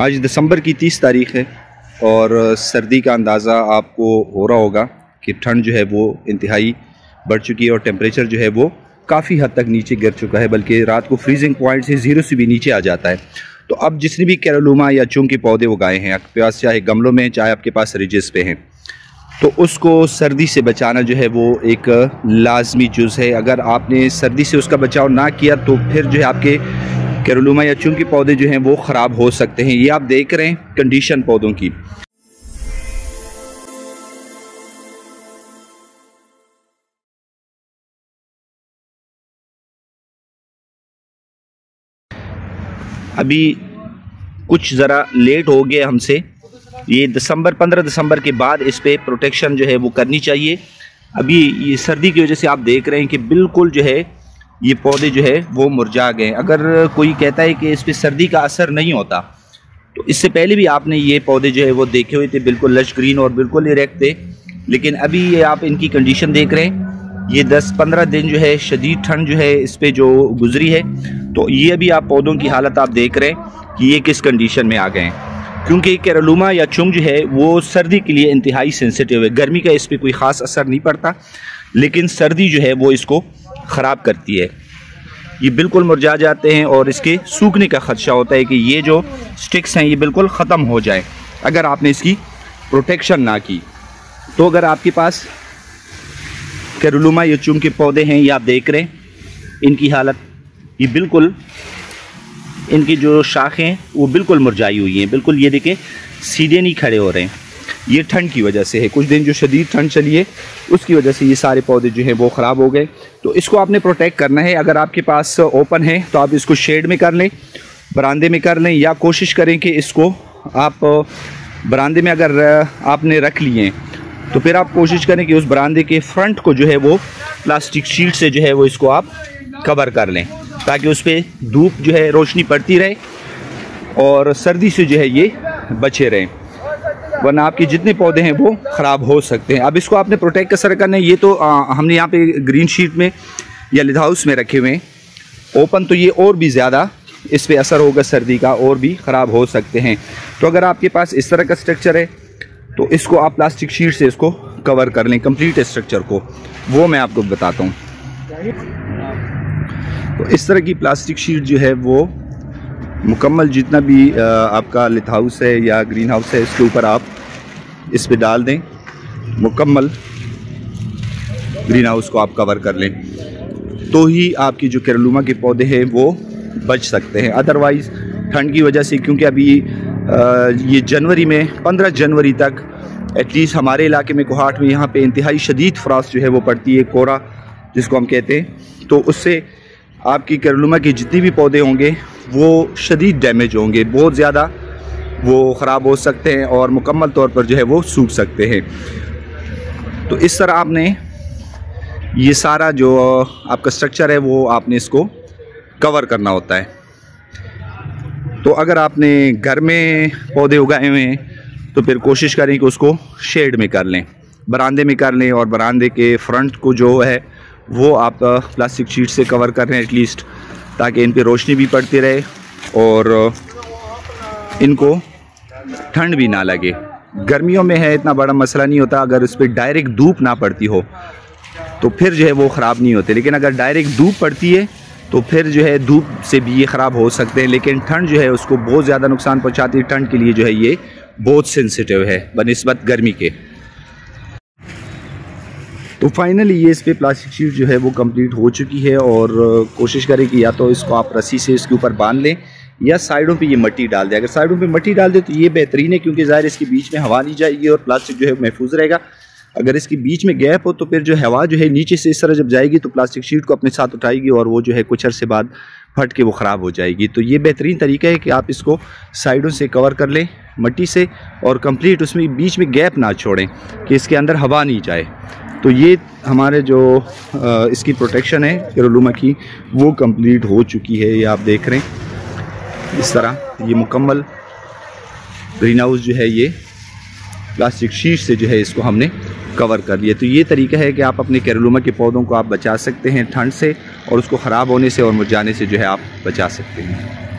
आज दिसंबर की 30 तारीख़ है और सर्दी का अंदाज़ा आपको हो रहा होगा कि ठंड जो है वो इंतहाई बढ़ चुकी है और टेम्परेचर जो है वो काफ़ी हद तक नीचे गिर चुका है, बल्कि रात को फ्रीजिंग पॉइंट से 0 से भी नीचे आ जाता है। तो अब जिसने भी कैरोलुमा या चुंग के पौधे उगाए हैं आपके पास, चाहे गमलों में चाहे आपके पास रिजेस पे हैं, तो उसको सर्दी से बचाना जो है वो एक लाजमी जुज़ है। अगर आपने सर्दी से उसका बचाव ना किया तो फिर जो है आपके कैरोलुमा या चुंग के पौधे जो हैं वो ख़राब हो सकते हैं। ये आप देख रहे हैं कंडीशन पौधों की। अभी कुछ ज़रा लेट हो गया हमसे, ये 15 दिसंबर के बाद इस पे प्रोटेक्शन जो है वो करनी चाहिए। अभी ये सर्दी की वजह से आप देख रहे हैं कि बिल्कुल जो है ये पौधे जो है वो मुरझा गए। अगर कोई कहता है कि इस पे सर्दी का असर नहीं होता, तो इससे पहले भी आपने ये पौधे जो है वो देखे हुए थे, बिल्कुल लश ग्रीन और बिल्कुल इरेक्ट थे। लेकिन अभी ये आप इनकी कंडीशन देख रहे हैं, ये 10-15 दिन जो है शदीद ठंड जो है इस पे जो गुजरी है, तो ये अभी आप पौधों की हालत आप देख रहे हैं कि ये किस कंडीशन में आ गए हैं। क्योंकि कैरोलुमा या चुंग जो है वो सर्दी के लिए इंतहाई सेंसिटिव है। गर्मी का इस पर कोई ख़ास असर नहीं पड़ता, लेकिन सर्दी जो है वो इसको ख़राब करती है। ये बिल्कुल मुरझा जाते हैं और इसके सूखने का ख़दशा होता है कि ये जो स्टिक्स हैं ये बिल्कुल ख़त्म हो जाए अगर आपने इसकी प्रोटेक्शन ना की। तो अगर आपके पास कैरोलुमा या चुंग के पौधे हैं, ये आप देख रहे हैं इनकी हालत, ये बिल्कुल इनकी जो शाखें हैं वो बिल्कुल मुरझाई हुई हैं, बिल्कुल ये देखें सीधे नहीं खड़े हो रहे हैं। ये ठंड की वजह से है, कुछ दिन जो शदीद ठंड चली है उसकी वजह से ये सारे पौधे जो हैं वो ख़राब हो गए। तो इसको आपने प्रोटेक्ट करना है। अगर आपके पास ओपन है तो आप इसको शेड में कर लें, बरामदे में कर लें, या कोशिश करें कि इसको आप बरामदे में अगर आपने रख लिए हैं तो फिर आप कोशिश करें कि उस बरामदे के फ्रंट को जो है वो प्लास्टिक शीट से जो है वो इसको आप कवर कर लें, ताकि उस पर धूप जो है रोशनी पड़ती रहे और सर्दी से जो है ये बचे रहें, वरना आपके जितने पौधे हैं वो ख़राब हो सकते हैं। अब इसको आपने प्रोटेक्ट कैसे करना है, ये तो हमने यहाँ पे ग्रीन शीट में या लिड हाउस में रखे हुए हैं। ओपन तो ये और भी ज़्यादा इस पर असर होगा सर्दी का, और भी ख़राब हो सकते हैं। तो अगर आपके पास इस तरह का स्ट्रक्चर है तो इसको आप प्लास्टिक शीट से इसको कवर कर लें, कंप्लीट स्ट्रक्चर को, वो मैं आपको बताता हूँ। तो इस तरह की प्लास्टिक शीट जो है वो मुकम्मल जितना भी आपका लिथ हाउस है या ग्रीन हाउस है इसके ऊपर आप इस पे डाल दें, मुकम्मल ग्रीन हाउस को आप कवर कर लें, तो ही आपकी जो कैरोलुमा के पौधे हैं वो बच सकते हैं। अदरवाइज़ ठंड की वजह से, क्योंकि अभी ये जनवरी में 15 जनवरी तक एटलीस्ट हमारे इलाके में कोहाट में यहाँ पे इंतहाई शदीद फ्रॉस्ट जो है वो पड़ती है, कोहरा जिसको हम कहते हैं। तो उससे आपकी कैरोलुमा के जितने भी पौधे होंगे वो शदीद डैमेज होंगे, बहुत ज़्यादा वो ख़राब हो सकते हैं और मुकम्मल तौर पर जो है वो सूख सकते हैं। तो इस तरह आपने ये सारा जो आपका स्ट्रक्चर है वो आपने इसको कवर करना होता है। तो अगर आपने घर में पौधे उगाए हुए हैं तो फिर कोशिश करें कि उसको शेड में कर लें, बरामदे में कर लें, और बरामदे के फ्रंट को जो है वो आप प्लास्टिक शीट से कवर कर रहे हैं एटलीस्ट, ताकि इन पे रोशनी भी पड़ती रहे और इनको ठंड भी ना लगे। गर्मियों में है इतना बड़ा मसला नहीं होता, अगर इस पर डायरेक्ट धूप ना पड़ती हो तो फिर जो है वो ख़राब नहीं होते। लेकिन अगर डायरेक्ट धूप पड़ती है तो फिर जो है धूप से भी ये ख़राब हो सकते हैं। लेकिन ठंड जो है उसको बहुत ज़्यादा नुकसान पहुँचाती है। ठंड के लिए जो है ये बहुत सेंसिटिव है बनिस्बत गर्मी के। तो फाइनली ये इस पर प्लास्टिक शीट जो है वो कंप्लीट हो चुकी है, और कोशिश करें कि या तो इसको आप रस्सी से इसके ऊपर बांध लें या साइडों पे ये मिट्टी डाल दें। अगर साइडों पे मिट्टी डाल दें तो ये बेहतरीन है, क्योंकि ज़ाहिर इसके बीच में हवा नहीं जाएगी और प्लास्टिक जो है महफूज रहेगा। अगर इसके बीच में गैप हो तो फिर जो हवा जो है नीचे से इस तरह जब जाएगी तो प्लास्टिक शीट को अपने साथ उठाएगी और वो जो है कुछ अरसे बाद फट के वो ख़राब हो जाएगी। तो ये बेहतरीन तरीका है कि आप इसको साइडों से कवर कर लें मिट्टी से, और कंप्लीट उसमें बीच में गैप ना छोड़ें कि इसके अंदर हवा नहीं जाए। तो ये हमारे जो इसकी प्रोटेक्शन है कैरोलुमा की वो कंप्लीट हो चुकी है। ये आप देख रहे हैं इस तरह ये मुकम्मल ग्रीन हाउस जो है ये प्लास्टिक शीट से जो है इसको हमने कवर कर लिया। तो ये तरीका है कि आप अपने कैरोलुमा के पौधों को आप बचा सकते हैं ठंड से, और उसको ख़राब होने से और मुरझाने से जो है आप बचा सकते हैं।